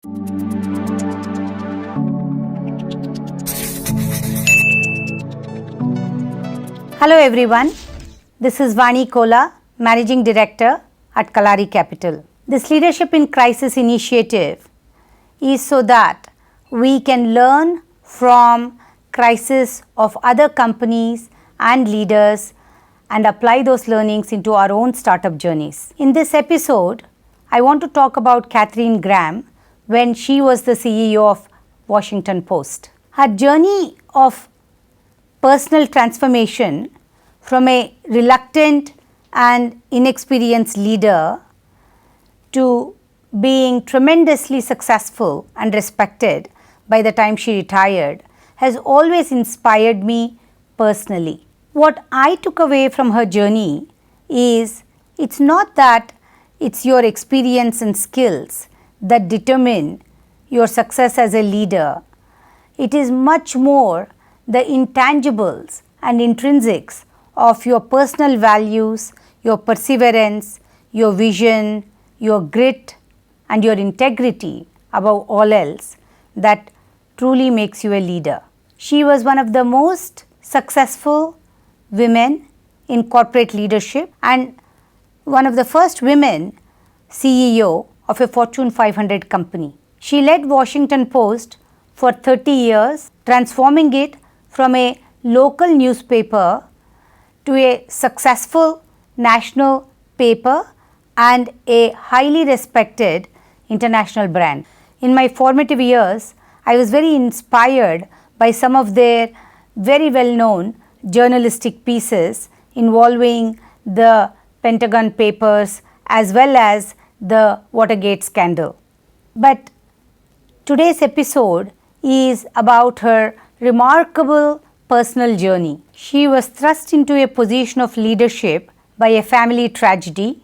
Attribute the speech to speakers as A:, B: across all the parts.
A: Hello everyone, this is Vani Kola, Managing Director at Kalari Capital. This Leadership in Crisis initiative is so that we can learn from crisis of other companies and leaders and apply those learnings into our own startup journeys. In this episode, I want to talk about Katharine Graham when she was the CEO of Washington Post. Her journey of personal transformation from a reluctant and inexperienced leader to being tremendously successful and respected by the time she retired has always inspired me personally. What I took away from her journey is it's not that it's your experience and skills that determine your success as a leader. It is much more the intangibles and intrinsics of your personal values, your perseverance, your vision, your grit and your integrity above all else that truly makes you a leader. She was one of the most successful women in corporate leadership and one of the first women CEO of a Fortune 500 company. She led Washington Post for 30 years, transforming it from a local newspaper to a successful national paper and a highly respected international brand. In my formative years, I was very inspired by some of their very well-known journalistic pieces involving the Pentagon Papers as well as the Watergate scandal. But today's episode is about her remarkable personal journey. She was thrust into a position of leadership by a family tragedy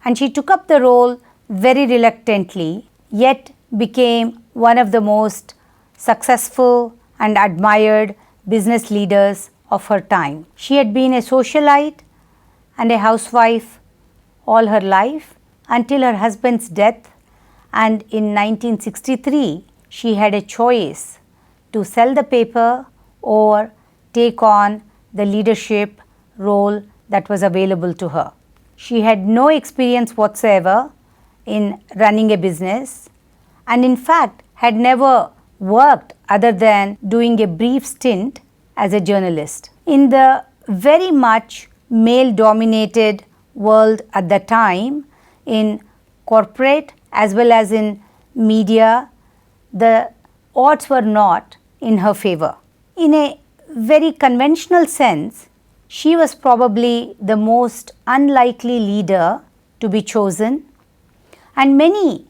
A: and she took up the role very reluctantly, yet became one of the most successful and admired business leaders of her time. She had been a socialite and a housewife all her life until her husband's death, and in 1963 she had a choice to sell the paper or take on the leadership role that was available to her. She had no experience whatsoever in running a business and in fact had never worked other than doing a brief stint as a journalist. In the very much male-dominated world at the time, in corporate as well as in media, the odds were not in her favor. In a very conventional sense, she was probably the most unlikely leader to be chosen, and many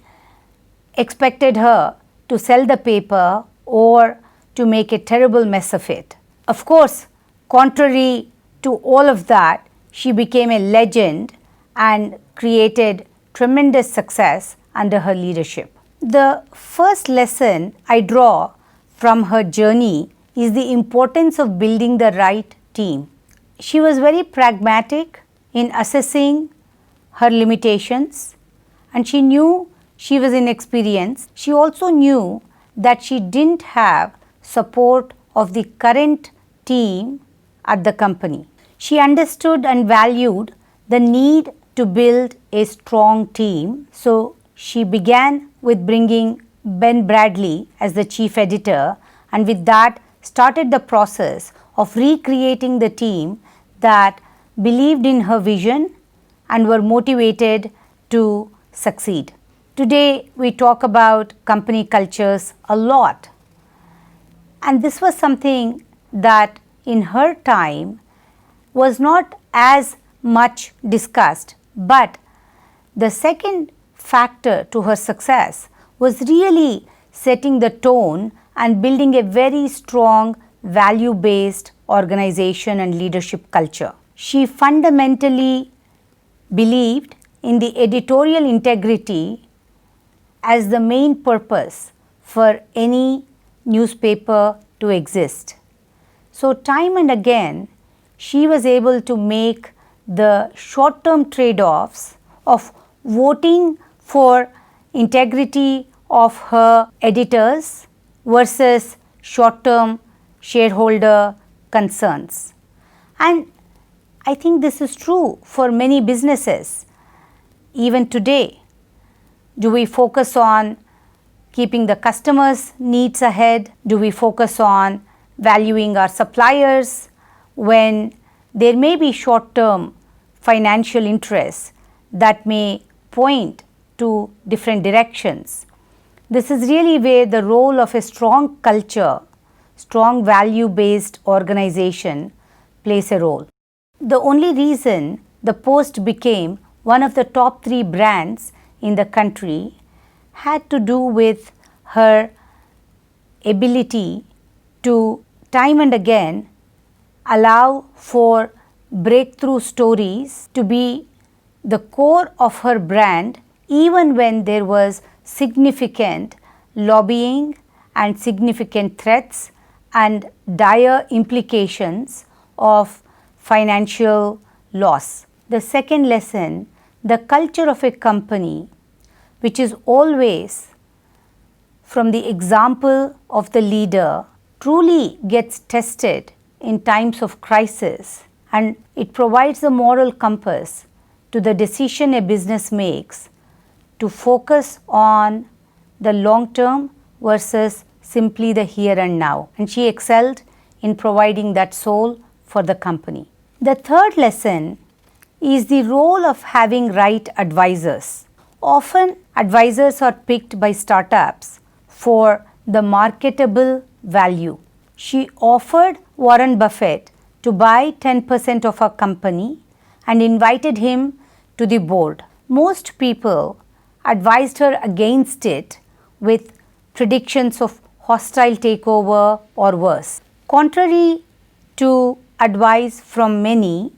A: expected her to sell the paper or to make a terrible mess of it. Of course, contrary to all of that, she became a legend and created tremendous success under her leadership. The first lesson I draw from her journey is the importance of building the right team. She was very pragmatic in assessing her limitations and she knew she was inexperienced. She also knew that she didn't have support of the current team at the company. She understood and valued the need to build a strong team, so she began with bringing Ben Bradlee as the chief editor, and with that started the process of recreating the team that believed in her vision and were motivated to succeed. Today we talk about company cultures a lot, and this was something that in her time was not as much discussed, but the second factor to her success was really setting the tone and building a very strong value-based organization and leadership culture. She fundamentally believed in the editorial integrity as the main purpose for any newspaper to exist. So time and again, she was able to make the short-term trade-offs of voting for integrity of her editors versus short-term shareholder concerns. And I think this is true for many businesses. Even today, do we focus on keeping the customers' needs ahead? Do we focus on valuing our suppliers when there may be short-term financial interests that may point to different directions? This is really where the role of a strong culture, strong value-based organization plays a role. The only reason the Post became one of the top 3 brands in the country had to do with her ability to time and again allow for breakthrough stories to be the core of her brand, even when there was significant lobbying and significant threats and dire implications of financial loss. The second lesson, the culture of a company, which is always from the example of the leader, truly gets tested in times of crisis, and it provides a moral compass to the decision a business makes to focus on the long term versus simply the here and now. And she excelled in providing that soul for the company. The third lesson is the role of having right advisors. Often advisors are picked by startups for the marketable value. She offered Warren Buffett to buy 10% of her company and invited him to the board. Most people advised her against it with predictions of hostile takeover or worse. Contrary to advice from many,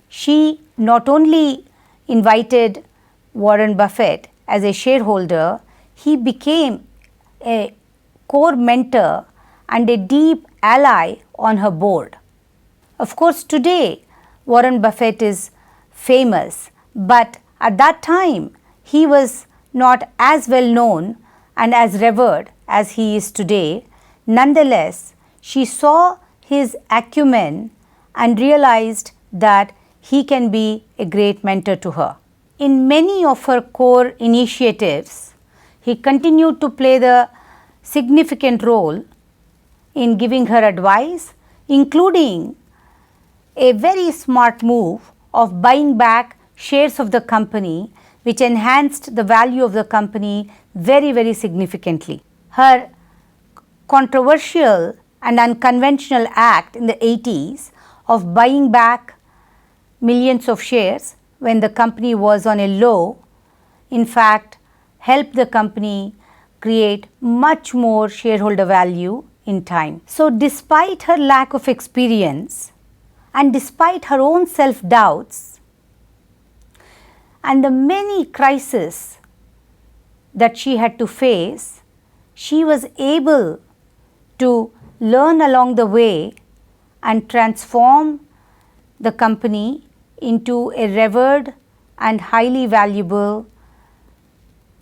A: she not only invited Warren Buffett as a shareholder, he became a core mentor and a deep ally on her board. Of course, today Warren Buffett is famous, but at that time he was not as well known and as revered as he is today. Nonetheless, she saw his acumen and realized that he can be a great mentor to her. In many of her core initiatives, he continued to play the significant role in giving her advice, including a very smart move of buying back shares of the company, which enhanced the value of the company very, very significantly. Her controversial and unconventional act in the 80s of buying back millions of shares when the company was on a low, in fact, helped the company create much more shareholder value in time. So, despite her lack of experience and despite her own self-doubts and the many crises that she had to face, she was able to learn along the way and transform the company into a revered and highly valuable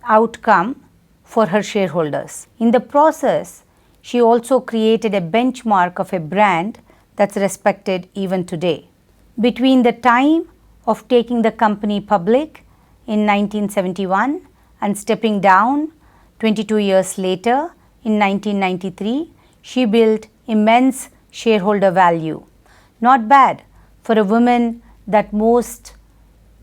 A: outcome for her shareholders. In the process, she also created a benchmark of a brand that's respected even today. Between the time of taking the company public in 1971 and stepping down 22 years later in 1993, she built immense shareholder value. Not bad for a woman that most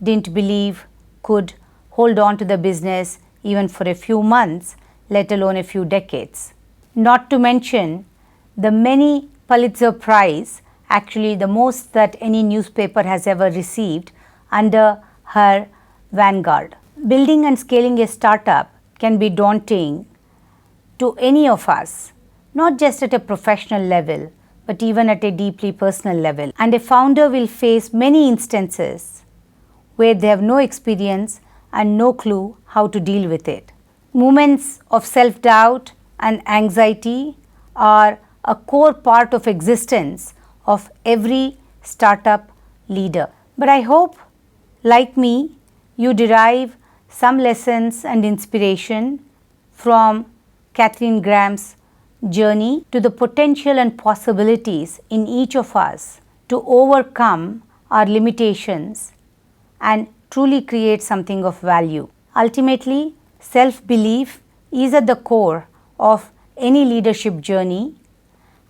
A: didn't believe could hold on to the business even for a few months, let alone a few decades. Not to mention the many Pulitzer Prize, actually the most that any newspaper has ever received, under her vanguard. Building and scaling a startup can be daunting to any of us, not just at a professional level, but even at a deeply personal level. And a founder will face many instances where they have no experience and no clue how to deal with it. Moments of self-doubt and anxiety are a core part of existence of every startup leader. But I hope, like me, you derive some lessons and inspiration from Catherine Graham's journey to the potential and possibilities in each of us to overcome our limitations and truly create something of value. Ultimately, self-belief is at the core of any leadership journey,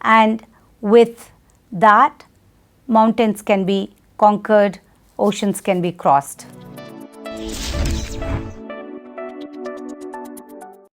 A: and with that, mountains can be conquered, oceans can be crossed.